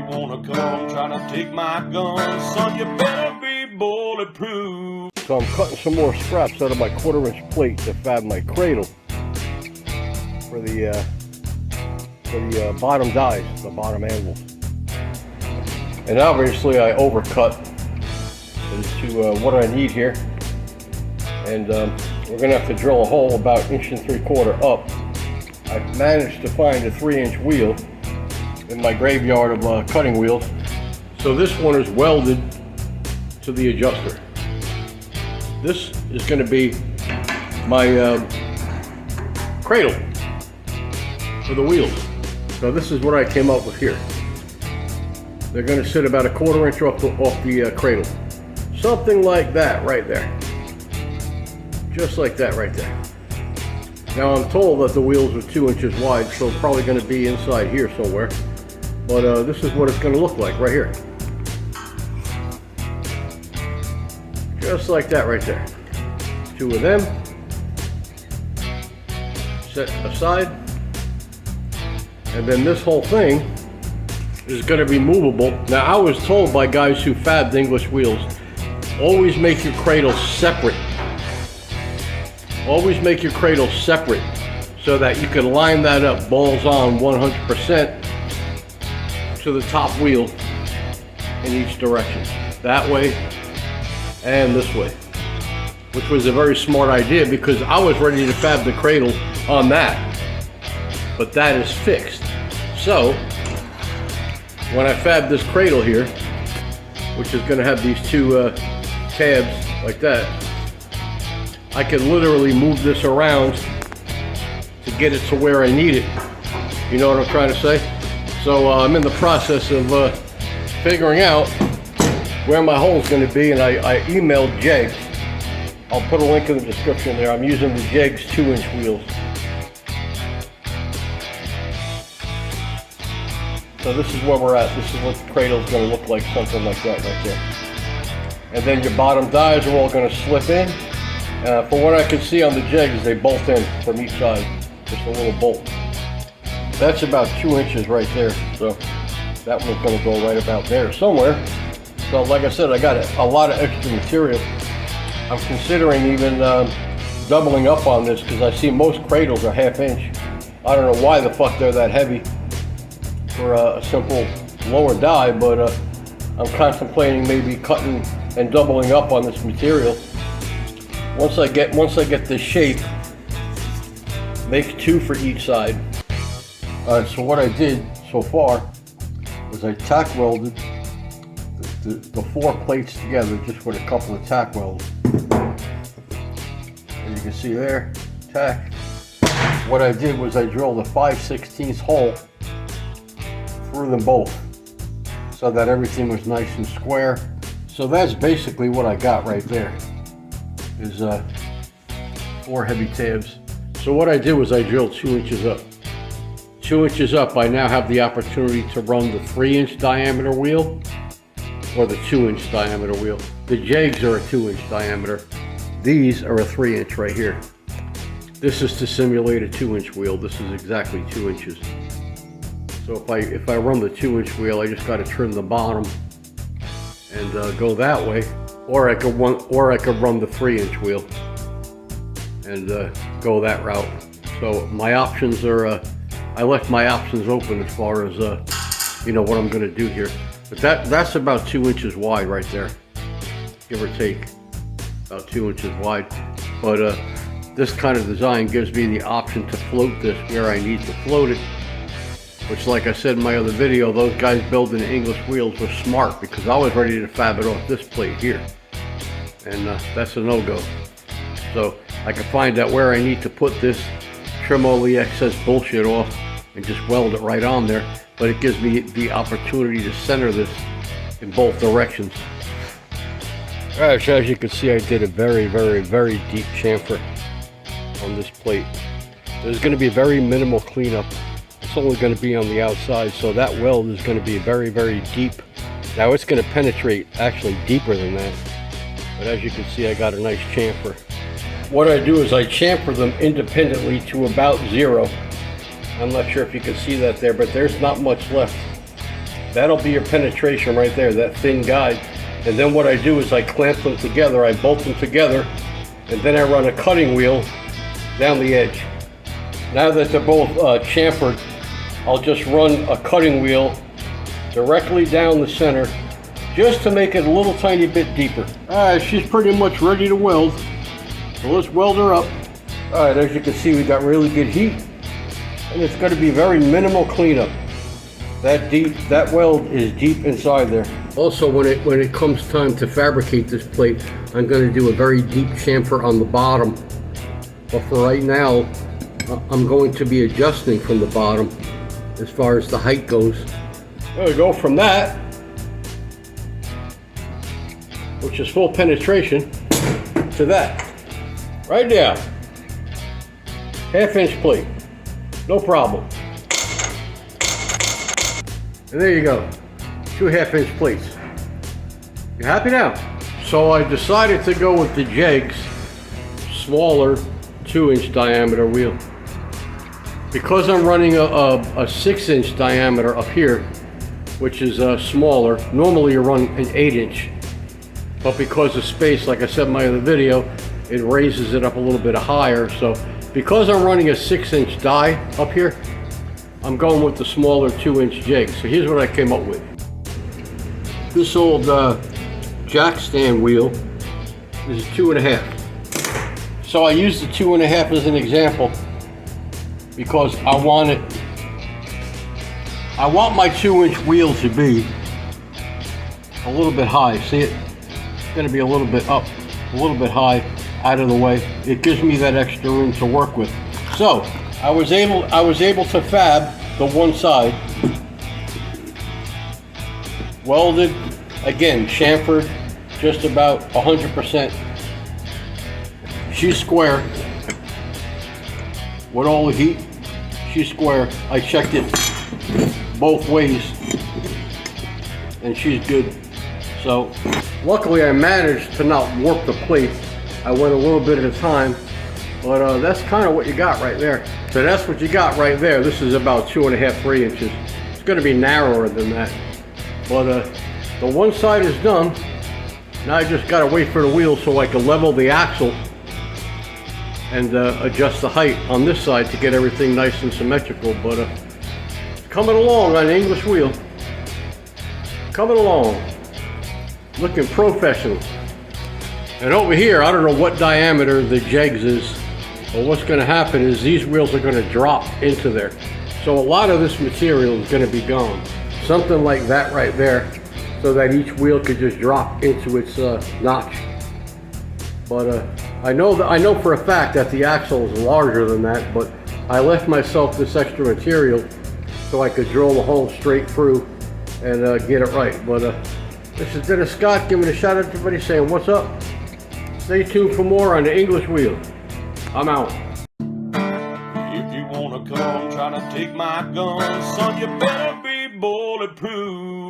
you wanna come trying to take my gun, son, you better be bulletproof. So I'm cutting some more scraps out of my 1/4 inch plate to fab my cradle for the bottom dies, the bottom anvils. And obviously I overcut into what I need here. And we're gonna have to drill a hole about 1 3/4 up. I've managed to find a 3-inch wheel in my graveyard of cutting wheels. So this one is welded to the adjuster. This is going to be my cradle for the wheels. So this is what I came up with here. They're going to sit about 1/4 inch off the cradle. Something like that right there. Just like that right there. Now I'm told that the wheels are 2 inches wide, so it's probably going to be inside here somewhere. But this is what it's going to look like right here. Just like that right there. 2 of them. Set aside. And then this whole thing is going to be movable. Now I was told by guys who fabbed English wheels, always make your cradle separate. Always make your cradle separate so that you can line that up balls on 100% to the top wheel in each direction. That way and this way. Which was a very smart idea because I was ready to fab the cradle on that. But that is fixed. So when I fab this cradle here, which is going to have these 2 tabs like that, I can literally move this around to get it to where I need it. You know what I'm trying to say? So I'm in the process of figuring out where my hole is going to be, and I emailed Jegs. I'll put a link in the description there. I'm using the Jegs 2-inch wheels. So this is where we're at. This is what the cradle is going to look like, something like that right there. And then your bottom dies are all going to slip in. From what I can see on the Jegs, they bolt in from each side. Just a little bolt. That's about 2 inches right there. So that one's going to go right about there somewhere. So like I said, I got a lot of extra material. I'm considering even doubling up on this because I see most cradles are 1/2 inch. I don't know why the fuck they're that heavy for a simple lower die, but I'm contemplating maybe cutting and doubling up on this material. Once I get this shape, make 2 for each side. Alright, so what I did so far was I tack welded the 4 plates together just with a couple of tack welds. And you can see there, tack. What I did was I drilled a 5/16 hole through them both so that everything was nice and square. So that's basically what I got right there, is 4 heavy tabs. So what I did was I drilled 2 inches up. 2 inches up, I now have the opportunity to run the 3-inch diameter wheel or the 2-inch diameter wheel. The Jegs are a 2-inch diameter. These are a 3-inch right here. This is to simulate a 2-inch wheel. This is exactly 2 inches. So if I run the 2-inch wheel, I just got to trim the bottom and go that way, or I could run the 3-inch wheel and go that route. So my options are, I left my options open as far as you know what I'm going to do here. But that's about 2 inches wide right there, give or take, about 2 inches wide. But this kind of design gives me the option to float this where I need to float it. Which, like I said in my other video, those guys building English wheels were smart because I was ready to fab it off this plate here. And that's a no-go. So I can find out where I need to put this, trim all the excess bullshit off, and just weld it right on there. But it gives me the opportunity to center this in both directions. Alright, so as you can see, I did a very, very, very deep chamfer on this plate. There's going to be very minimal cleanup. It's only going to be on the outside, so that weld is going to be very, very deep. Now it's going to penetrate actually deeper than that. But as you can see, I got a nice chamfer. What I do is I chamfer them independently to about 0. I'm not sure if you can see that there, but there's not much left. That'll be your penetration right there, that thin guide. And then what I do is I clamp them together, I bolt them together, and then I run a cutting wheel down the edge. Now that they're both chamfered, I'll just run a cutting wheel directly down the center, just to make it a little tiny bit deeper. Alright, she's pretty much ready to weld. So let's weld her up. Alright, as you can see, we got really good heat, and it's going to be very minimal cleanup. That weld is deep inside there. Also, when it comes time to fabricate this plate, I'm going to do a very deep chamfer on the bottom. But for right now, I'm going to be adjusting from the bottom as far as the height goes. There we go, from that, which is full penetration, to that. Right down. 1/2 inch plate. No problem. And there you go. 2 1/2 inch plates. You happy now? So I decided to go with the Jegs smaller 2-inch diameter wheel. Because I'm running a 6-inch diameter up here, which is smaller, normally you run an 8-inch. But because of space, like I said in my other video, it raises it up a little bit higher. So because I'm running a 6-inch die up here, I'm going with the smaller 2-inch jig. So here's what I came up with. This old jack stand wheel is 2.5. So I use the 2.5 as an example because I want my 2-inch wheel to be a little bit high. See it? It's going to be a little bit up, a little bit high, out of the way. It gives me that extra room to work with. So I was able to fab the one side, welded, again chamfered, just about 100%. She's square with all the heat. She's square. I checked it both ways, and she's good. So luckily I managed to not warp the plate. I went a little bit at a time, but that's kind of what you got right there. So that's what you got right there. This is about 2.5, 3 inches. It's going to be narrower than that. But the one side is done. Now I just got to wait for the wheel so I can level the axle and adjust the height on this side to get everything nice and symmetrical. But it's coming along on the English wheel. Coming along. Looking professional. And over here, I don't know what diameter the Jegs is, but what's going to happen is these wheels are going to drop into there. So a lot of this material is going to be gone. Something like that right there, so that each wheel could just drop into its notch. But I know for a fact that the axle is larger than that, but I left myself this extra material so I could drill the hole straight through and get it right. But this is Dennis Scott giving a shout out to everybody saying what's up. Stay tuned for more on the English wheel. I'm out. If you wanna come trying to take my gun, son, you better be bulletproof.